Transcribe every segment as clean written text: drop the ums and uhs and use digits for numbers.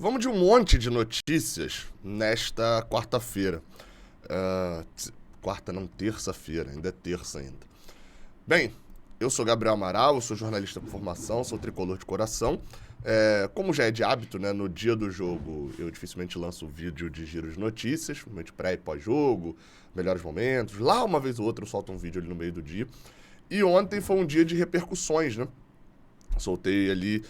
Vamos de um monte de notícias nesta quarta-feira. Quarta não, terça-feira, ainda é terça ainda. Bem, eu sou Gabriel Amaral, eu sou jornalista por formação, sou tricolor de coração. Como já é de hábito, né, no dia do jogo eu dificilmente lanço vídeo de giro de notícias, momento pré e pós-jogo, melhores momentos. Lá uma vez ou outra eu solto um vídeo ali no meio do dia. E ontem foi um dia de repercussões, né? Soltei ali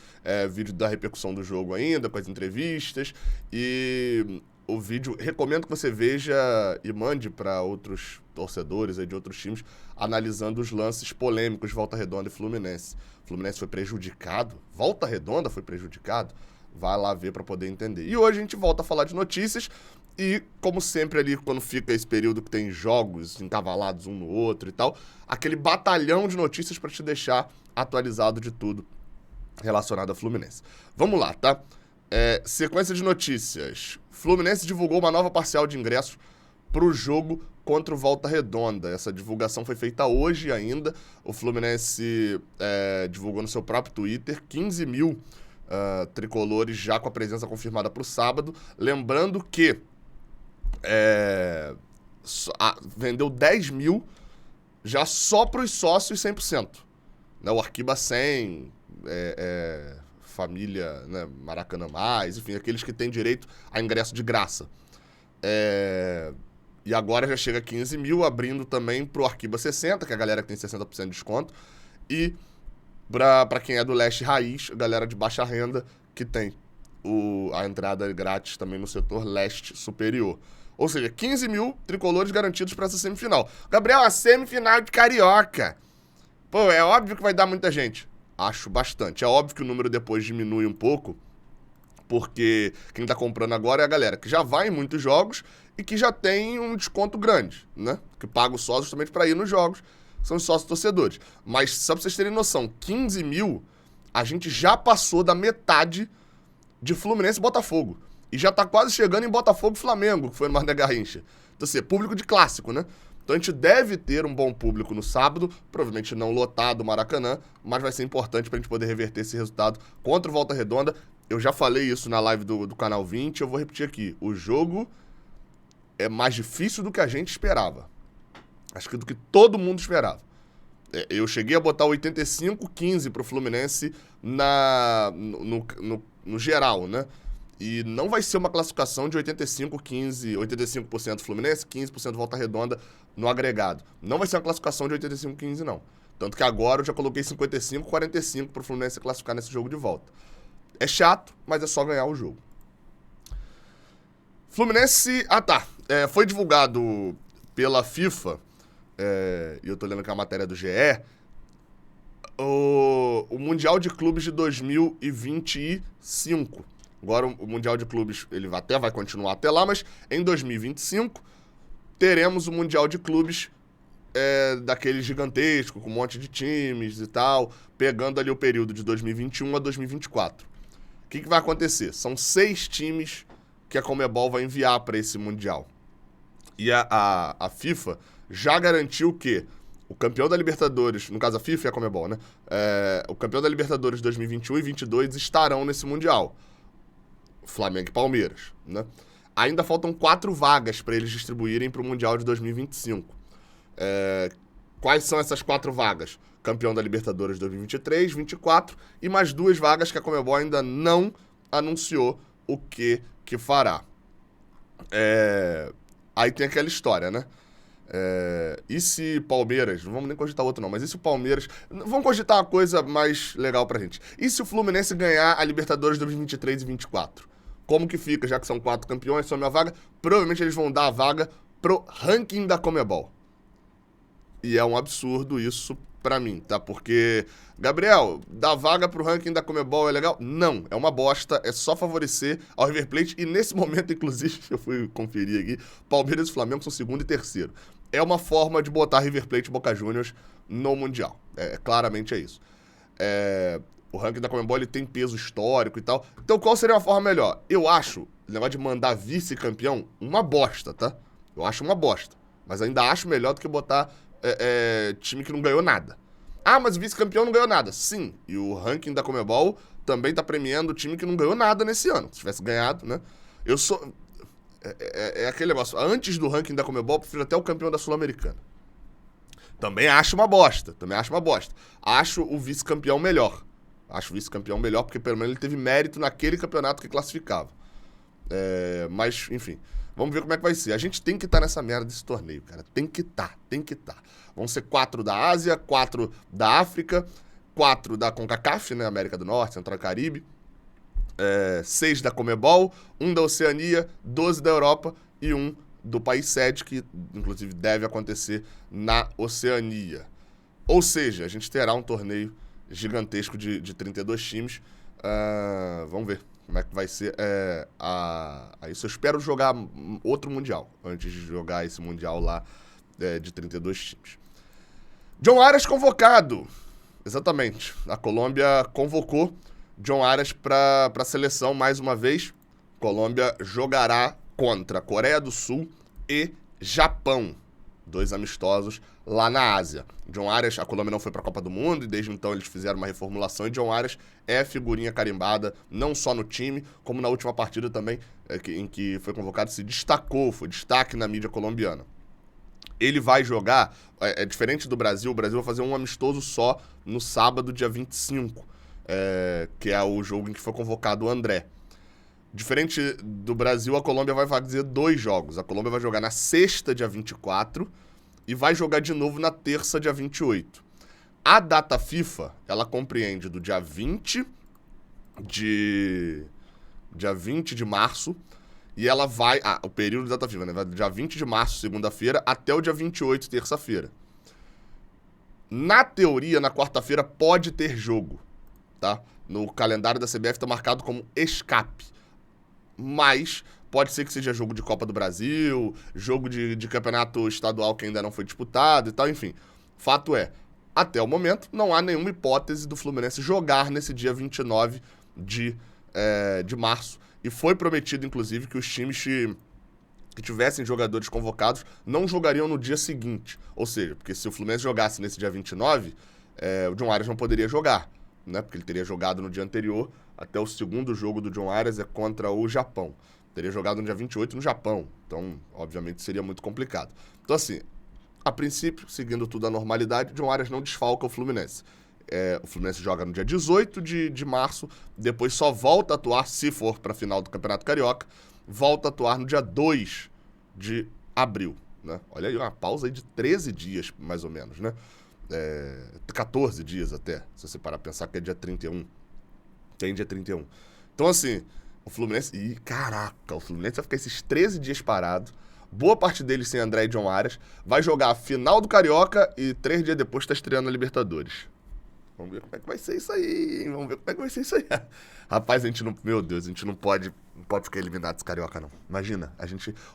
vídeo da repercussão do jogo ainda, com as entrevistas. E o vídeo, recomendo que você veja e mande para outros torcedores aí de outros times, analisando os lances polêmicos de Volta Redonda e Fluminense. Fluminense foi prejudicado, Volta Redonda foi prejudicado. Vai lá ver para poder entender. E hoje a gente volta a falar de notícias. E, como sempre ali, quando fica esse período que tem jogos encavalados um no outro e tal, aquele batalhão de notícias para te deixar atualizado de tudo relacionado a Fluminense. Vamos lá, tá? Sequência de notícias. Fluminense divulgou uma nova parcial de ingressos para o jogo contra o Volta Redonda. Essa divulgação foi feita hoje ainda. O Fluminense divulgou no seu próprio Twitter 15 mil tricolores já com a presença confirmada para o sábado. Lembrando que vendeu 10 mil já só para os sócios 100%. Né? O Arquiba 100, família, né, Maracanã Mais, enfim, aqueles que têm direito a ingresso de graça. E agora já chega a 15 mil, abrindo também pro Arquiba 60, que é a galera que tem 60% de desconto, e para quem é do leste raiz, a galera de baixa renda, que tem a entrada grátis também no setor leste superior. Ou seja, 15 mil tricolores garantidos para essa semifinal. Gabriel, a semifinal de Carioca. Pô, é óbvio que vai dar muita gente. Acho bastante. É óbvio que o número depois diminui um pouco, porque quem tá comprando agora é a galera que já vai em muitos jogos e que já tem um desconto grande, né? Que paga os sócios justamente para ir nos jogos. São os sócios torcedores. Mas, só pra vocês terem noção, 15 mil, a gente já passou da metade de Fluminense e Botafogo. E já tá quase chegando em Botafogo e Flamengo, que foi no Mané Garrincha. Então, assim, público de clássico, né? Então a gente deve ter um bom público no sábado, provavelmente não lotado o Maracanã, mas vai ser importante pra gente poder reverter esse resultado contra o Volta Redonda. Eu já falei isso na live do Canal 20, eu vou repetir aqui. O jogo é mais difícil do que a gente esperava. Acho que do que todo mundo esperava. Eu cheguei a botar 85-15 pro Fluminense no geral, né? E não vai ser uma classificação de 85-15, 85% Fluminense, 15% Volta Redonda no agregado. Não vai ser uma classificação de 85-15, não. Tanto que agora eu já coloquei 55-45 pro Fluminense classificar nesse jogo de volta. É chato, mas é só ganhar o jogo. Fluminense... foi divulgado pela FIFA, e eu tô lendo aqui a matéria do GE, o Mundial de Clubes de 2025. Agora o Mundial de Clubes ele até vai continuar até lá, mas em 2025 teremos o Mundial de Clubes daquele gigantesco, com um monte de times e tal, pegando ali o período de 2021 a 2024. O que vai acontecer? São 6 times que a Conmebol vai enviar para esse Mundial. E a FIFA já garantiu que o campeão da Libertadores, no caso a FIFA e a Conmebol, né? O campeão da Libertadores 2021 e 2022 estarão nesse Mundial. Flamengo e Palmeiras, né? Ainda faltam 4 vagas para eles distribuírem para o Mundial de 2025. Quais são essas 4 vagas? Campeão da Libertadores 2023, 2024 e mais 2 vagas que a Conmebol ainda não anunciou o que fará. Aí tem aquela história, né? E se Palmeiras, não vamos nem cogitar outro não, mas e se o Palmeiras... Vamos cogitar uma coisa mais legal pra gente. E se o Fluminense ganhar a Libertadores 2023 e 2024? Como que fica, já que são 4 campeões, some a vaga? Provavelmente eles vão dar a vaga pro ranking da Conmebol. E é um absurdo isso pra mim, tá? Porque, Gabriel, dar vaga pro ranking da Conmebol é legal? Não, é uma bosta, é só favorecer ao River Plate. E nesse momento, inclusive, eu fui conferir aqui, Palmeiras e Flamengo são segundo e terceiro. É uma forma de botar River Plate e Boca Juniors no Mundial. Claramente é isso. O ranking da Conmebol ele tem peso histórico e tal. Então qual seria uma forma melhor? Eu acho, o negócio de mandar vice-campeão, uma bosta, tá? Eu acho uma bosta. Mas ainda acho melhor do que botar time que não ganhou nada. Ah, mas o vice-campeão não ganhou nada. Sim, e o ranking da Conmebol também tá premiando o time que não ganhou nada nesse ano. Se tivesse ganhado, né? Eu sou... É aquele negócio. Antes do ranking da Conmebol, eu prefiro até o campeão da Sul-Americana. Também acho uma bosta. Acho o vice-campeão melhor. Acho o vice-campeão melhor porque pelo menos ele teve mérito naquele campeonato que classificava. Mas, enfim, vamos ver como é que vai ser. A gente tem que estar nessa merda desse torneio, cara. Tem que estar. Vão ser 4 da Ásia, 4 da África, 4 da CONCACAF, né? América do Norte, Central e Caribe, 6 da Conmebol, 1 da Oceania, 12 da Europa e 1 do país sede, que inclusive deve acontecer na Oceania. Ou seja, a gente terá um torneio gigantesco de 32 times. Vamos ver como é que vai ser. Isso eu espero jogar outro Mundial, antes de jogar esse Mundial lá de 32 times. John Arias convocado. Exatamente. A Colômbia convocou John Arias para a seleção mais uma vez. Colômbia jogará contra Coreia do Sul e Japão. 2 amistosos lá na Ásia. John Arias, a Colômbia não foi para a Copa do Mundo e desde então eles fizeram uma reformulação e John Arias é figurinha carimbada, não só no time, como na última partida também, em que foi convocado, se destacou, foi destaque na mídia colombiana. Ele vai jogar, diferente do Brasil, o Brasil vai fazer um amistoso só no sábado, dia 25, que é o jogo em que foi convocado o André. Diferente do Brasil, a Colômbia vai fazer 2 jogos. A Colômbia vai jogar na sexta, dia 24, e vai jogar de novo na terça, dia 28. A data FIFA, ela compreende do dia 20 de março, e ela vai... o período da data FIFA, né? Vai do dia 20 de março, segunda-feira, até o dia 28, terça-feira. Na teoria, na quarta-feira, pode ter jogo, tá? No calendário da CBF está marcado como escape. Mas pode ser que seja jogo de Copa do Brasil, jogo de campeonato estadual que ainda não foi disputado e tal, enfim. Fato é, até o momento, não há nenhuma hipótese do Fluminense jogar nesse dia 29 de março. E foi prometido, inclusive, que os times que tivessem jogadores convocados não jogariam no dia seguinte. Ou seja, porque se o Fluminense jogasse nesse dia 29, o John Arias não poderia jogar, né? Porque ele teria jogado no dia anterior. Até o segundo jogo do John Arias é contra o Japão. Teria jogado no dia 28 no Japão. Então, obviamente, seria muito complicado. Então, assim, a princípio, seguindo tudo a normalidade, o John Arias não desfalca o Fluminense. O Fluminense joga no dia 18 de março, depois só volta a atuar, se for para a final do Campeonato Carioca, volta a atuar no dia 2 de abril. Né? Olha aí, uma pausa aí de 13 dias, mais ou menos, né? 14 dias até, se você parar a pensar que é dia 31. Tem dia 31. Então, assim, o Fluminense... Caraca, o Fluminense vai ficar esses 13 dias parado. Boa parte deles sem André e John Arias. Vai jogar a final do Carioca e 3 dias depois tá estreando a Libertadores. Vamos ver como é que vai ser isso aí, hein? Rapaz, a gente não... Meu Deus, a gente não pode ficar eliminado desse Carioca, não. Imagina,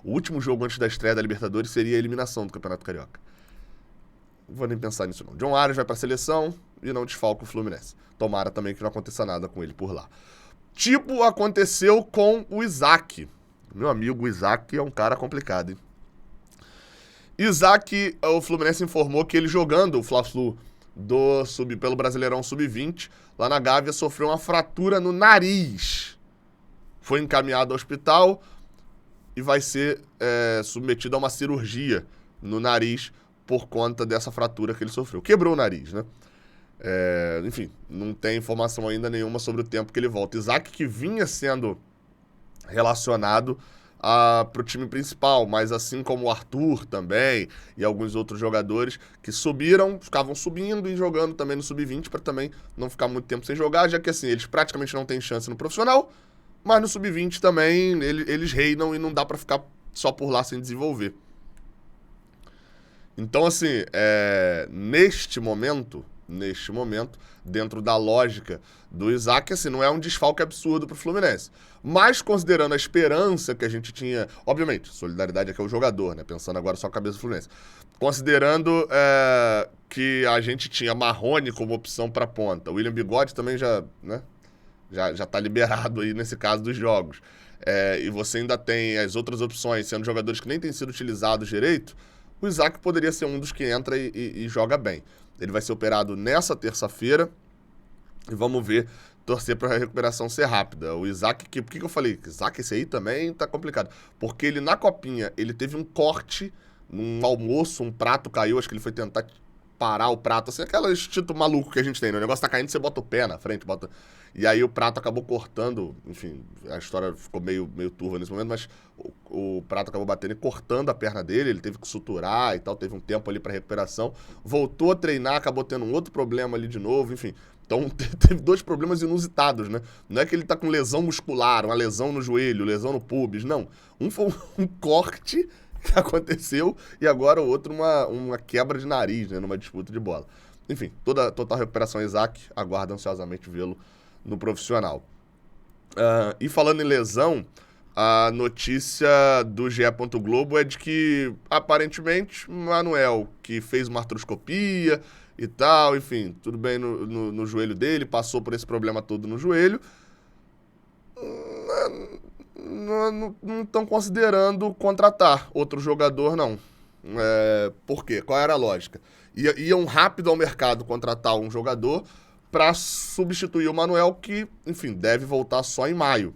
o último jogo antes da estreia da Libertadores seria a eliminação do Campeonato Carioca. Não vou nem pensar nisso, não. John Arias vai pra seleção e não desfalca o Fluminense. Tomara também que não aconteça nada com ele por lá. Tipo, aconteceu com o Isaac. Meu amigo, o Isaac é um cara complicado, hein? Isaac, o Fluminense informou que ele jogando o Fla-Flu pelo Brasileirão Sub-20, lá na Gávea, sofreu uma fratura no nariz. Foi encaminhado ao hospital e vai ser submetido a uma cirurgia no nariz por conta dessa fratura que ele sofreu. Quebrou o nariz, né? Enfim, não tem informação ainda nenhuma sobre o tempo que ele volta. Isaac, que vinha sendo relacionado para o time principal, mas assim como o Arthur também e alguns outros jogadores que ficavam subindo e jogando também no Sub-20 para também não ficar muito tempo sem jogar, já que assim, eles praticamente não têm chance no profissional, mas no Sub-20 também eles reinam e não dá para ficar só por lá sem desenvolver. Então, assim, neste momento, dentro da lógica do Isaac, assim, não é um desfalque absurdo pro Fluminense. Mas, considerando a esperança que a gente tinha... Obviamente, solidariedade aqui é o jogador, né? Pensando agora só a cabeça do Fluminense. Considerando que a gente tinha Marrone como opção para ponta. O William Bigode também já tá liberado aí nesse caso dos jogos. E você ainda tem as outras opções, sendo jogadores que nem têm sido utilizados direito. o Isaac poderia ser um dos que entra e joga bem. Ele vai ser operado nessa terça-feira e vamos ver, torcer para a recuperação ser rápida. O Isaac, por que eu falei? Isaac, esse aí também tá complicado. Porque ele, na copinha, ele teve um corte num almoço, um prato caiu, acho que ele foi tentar parar o prato, assim, aquele instinto maluco que a gente tem, né? O negócio tá caindo, você bota o pé na frente, bota... E aí o prato acabou cortando, enfim, a história ficou meio turva nesse momento, mas o prato acabou batendo e cortando a perna dele, ele teve que suturar e tal, teve um tempo ali pra recuperação, voltou a treinar, acabou tendo um outro problema ali de novo, enfim. Então, teve 2 problemas inusitados, né? Não é que ele tá com lesão muscular, uma lesão no joelho, lesão no pubis, não. Um foi um corte que aconteceu e agora o outro uma quebra de nariz, né? Numa disputa de bola. Enfim, total recuperação Isaac, aguardo ansiosamente vê-lo no profissional. E falando em lesão, a notícia do GE. Globo é de que, aparentemente, Manuel, que fez uma artroscopia e tal, enfim, tudo bem no joelho dele, passou por esse problema todo no joelho, não estão considerando contratar outro jogador, não. Por quê? Qual era a lógica? Iam rápido ao mercado contratar um jogador para substituir o Manuel, que, enfim, deve voltar só em maio.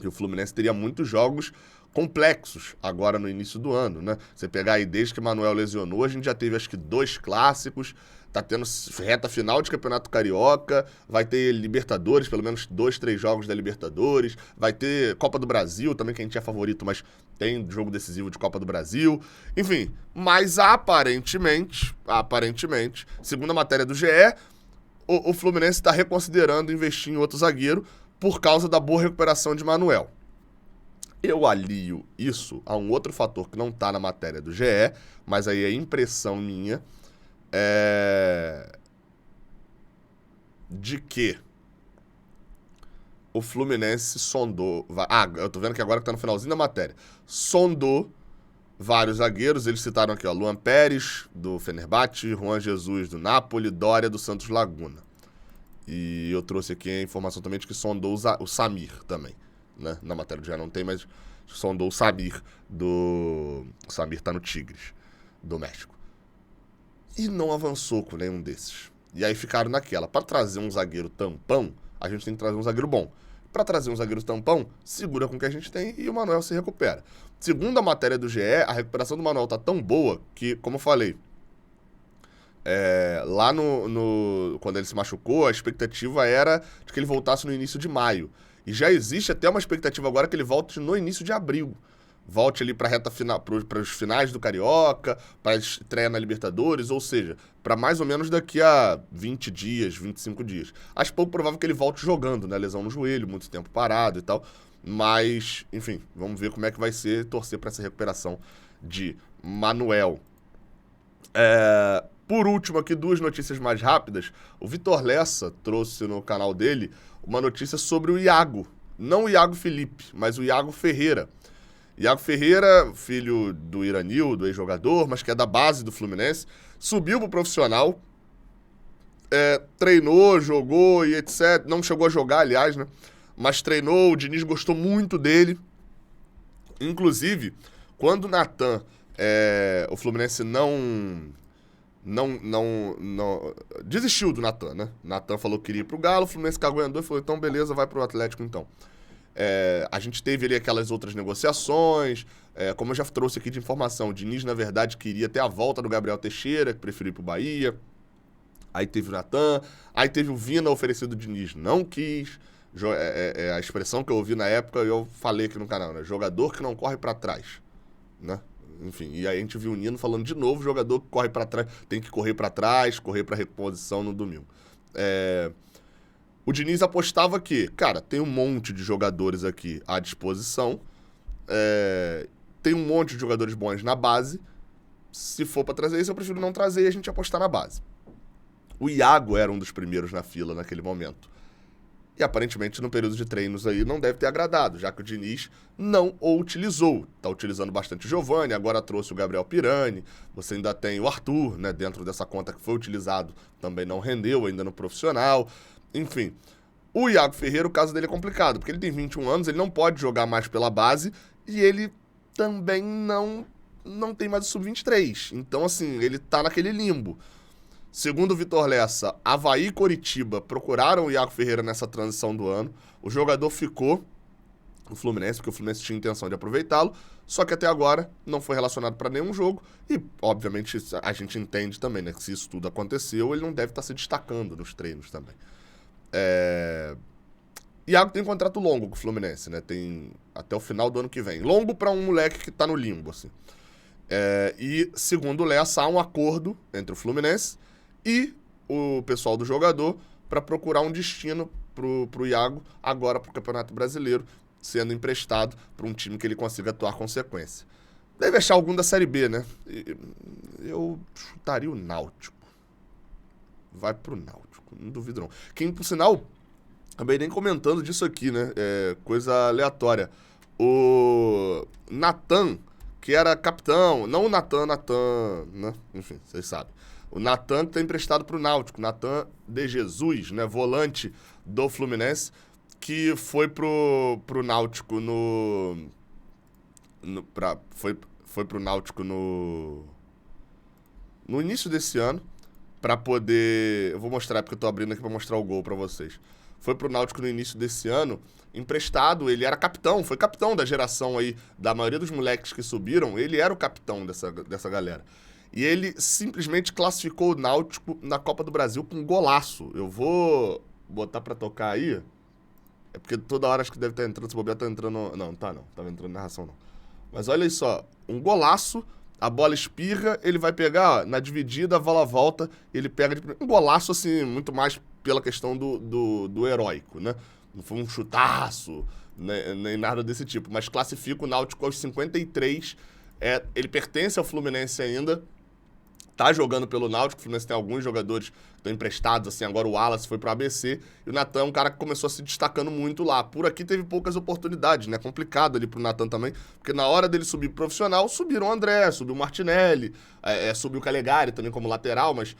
E o Fluminense teria muitos jogos complexos agora no início do ano, né? Você pegar aí, desde que o Manuel lesionou, a gente já teve acho que 2 clássicos, tá tendo reta final de Campeonato Carioca, vai ter Libertadores, pelo menos 2, 3 jogos da Libertadores, vai ter Copa do Brasil também, que a gente é favorito, mas tem jogo decisivo de Copa do Brasil, enfim. Mas aparentemente, segundo a matéria do GE, o Fluminense está reconsiderando investir em outro zagueiro por causa da boa recuperação de Manuel. Eu alio isso a um outro fator que não está na matéria do GE, mas aí é impressão minha, de que o Fluminense sondou... eu tô vendo que agora que tá no finalzinho da matéria. Sondou vários zagueiros, eles citaram aqui, ó, Luan Pérez, do Fenerbahçe, Juan Jesus, do Napoli, Dória, do Santos Laguna. E eu trouxe aqui a informação também de que sondou o Samir também, né? Na matéria já não tem, mas sondou o Samir O Samir tá no Tigres, do México. E não avançou com nenhum desses. E aí ficaram naquela. Para trazer um zagueiro tampão, a gente tem que trazer um zagueiro bom. Para trazer um zagueiro tampão, segura com o que a gente tem e o Manuel se recupera. Segundo a matéria do GE, a recuperação do Manuel tá tão boa que, como eu falei, lá quando ele se machucou, a expectativa era de que ele voltasse no início de maio. E já existe até uma expectativa agora que ele volte no início de abril. Volte ali para reta final, para os finais do Carioca, para estreia na Libertadores, ou seja, para mais ou menos daqui a 20 dias, 25 dias. Acho pouco provável que ele volte jogando, né? Lesão no joelho, muito tempo parado e tal. Mas, enfim, vamos ver como é que vai ser torcer para essa recuperação de Manuel. Por último, aqui 2 notícias mais rápidas. O Vitor Lessa trouxe no canal dele uma notícia sobre o Iago. Não o Iago Felipe, mas o Iago Ferreira. Iago Ferreira, filho do Iranil, do ex-jogador, mas que é da base do Fluminense, subiu pro profissional, treinou, jogou e etc. Não chegou a jogar, aliás, né? Mas treinou, o Diniz gostou muito dele. Inclusive, quando o Natan, o Fluminense não desistiu do Natan, né? Natan falou que queria ir pro Galo, o Fluminense cagou e andou e falou, então beleza, vai pro Atlético então. A gente teve ali aquelas outras negociações, como eu já trouxe aqui de informação, o Diniz, na verdade, queria ter a volta do Gabriel Teixeira, que preferiu ir pro Bahia, aí teve o Natan, aí teve o Vina oferecido, o Diniz não quis, a expressão que eu ouvi na época, eu falei aqui no canal, né? Jogador que não corre pra trás, né? Enfim, e aí a gente viu o Nino falando de novo, jogador que corre pra trás, tem que correr pra trás, correr pra reposição no domingo. O Diniz apostava que, cara, tem um monte de jogadores aqui à disposição, tem um monte de jogadores bons na base, se for pra trazer isso, eu prefiro não trazer e a gente apostar na base. O Iago era um dos primeiros na fila naquele momento. E aparentemente no período de treinos aí não deve ter agradado, já que o Diniz não o utilizou. Tá utilizando bastante o Giovani, agora trouxe o Gabriel Pirani, você ainda tem o Arthur, né, dentro dessa conta que foi utilizado, também não rendeu ainda no profissional. Enfim, o Iago Ferreira, o caso dele é complicado, porque ele tem 21 anos, ele não pode jogar mais pela base e ele também não não tem mais o Sub-23. Então, assim, ele tá naquele limbo. Segundo o Vitor Lessa, Avaí e Coritiba procuraram o Iago Ferreira nessa transição do ano. O jogador ficou no Fluminense, porque o Fluminense tinha intenção de aproveitá-lo, só que até agora não foi relacionado para nenhum jogo. E, obviamente, a gente entende também, né, que se isso tudo aconteceu, ele não deve estar se destacando nos treinos também. Iago tem contrato longo com o Fluminense, né? Tem até o final do ano que vem. Longo para um moleque que tá no limbo, assim. E, segundo o Lessa, há um acordo entre o Fluminense e o pessoal do jogador para procurar um destino pro Iago agora pro Campeonato Brasileiro, sendo emprestado para um time que ele consiga atuar com sequência. Deve achar algum da Série B, né? Eu chutaria o Náutico. Vai pro Náutico, não duvido não. Quem, por sinal, acabei nem comentando disso aqui, né? Coisa aleatória. O Natan, que era capitão, não o Natan, né? Enfim, vocês sabem. O Natan tá emprestado pro Náutico. Natan de Jesus, né? Volante do Fluminense, que foi pro Náutico foi pro Náutico no início desse ano, pra poder... Eu vou mostrar, porque eu tô abrindo aqui pra mostrar o gol pra vocês. Foi pro Náutico no início desse ano, emprestado, ele era capitão, foi capitão da geração aí, da maioria dos moleques que subiram, ele era o capitão dessa galera. E ele simplesmente classificou o Náutico na Copa do Brasil com um golaço. Eu vou botar pra tocar aí. É porque toda hora acho que deve estar entrando, se bobear tá entrando... Não, tá não, tava entrando narração não. Mas olha só, um golaço, a bola espirra, ele vai pegar, ó, na dividida, a bola volta, ele pega um golaço, assim, muito mais pela questão do heróico, né? Não foi um chutaço, né, nem nada desse tipo, mas classifica o Náutico aos 53, ele pertence ao Fluminense ainda, tá jogando pelo Náutico, o Fluminense tem alguns jogadores que estão emprestados, assim, agora o Wallace foi pro ABC, e o Natan é um cara que começou a se destacando muito lá. Por aqui teve poucas oportunidades, né? Complicado ali pro Natan também, porque na hora dele subir pro profissional, subiram o André, subiu o Martinelli, subiu o Calegari também como lateral, mas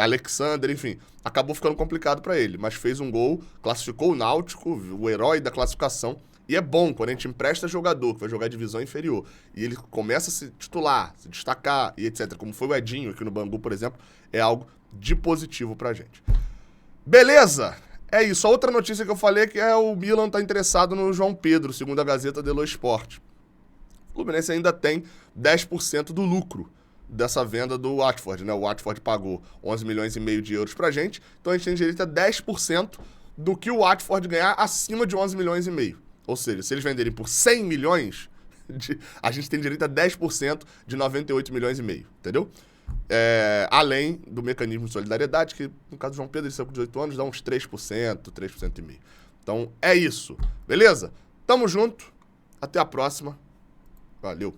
Alexander, enfim, acabou ficando complicado pra ele, mas fez um gol, classificou o Náutico, o herói da classificação. E é bom quando a gente empresta jogador que vai jogar divisão inferior e ele começa a se titular, se destacar e etc. Como foi o Edinho aqui no Bangu, por exemplo, é algo de positivo pra gente. Beleza? É isso. A outra notícia que eu falei é que o Milan tá interessado no João Pedro, segundo a Gazeta dello Sport. O Fluminense ainda tem 10% do lucro dessa venda do Watford, né? O Watford pagou 11 milhões e meio de euros pra gente, então a gente tem direito a 10% do que o Watford ganhar acima de 11 milhões e meio. Ou seja, se eles venderem por 100 milhões, a gente tem direito a 10% de 98 milhões e meio, entendeu? Além do mecanismo de solidariedade, que no caso do João Pedro, ele saiu com 18 anos, dá uns 3%, 3% e meio. Então, é isso. Beleza? Tamo junto. Até a próxima. Valeu.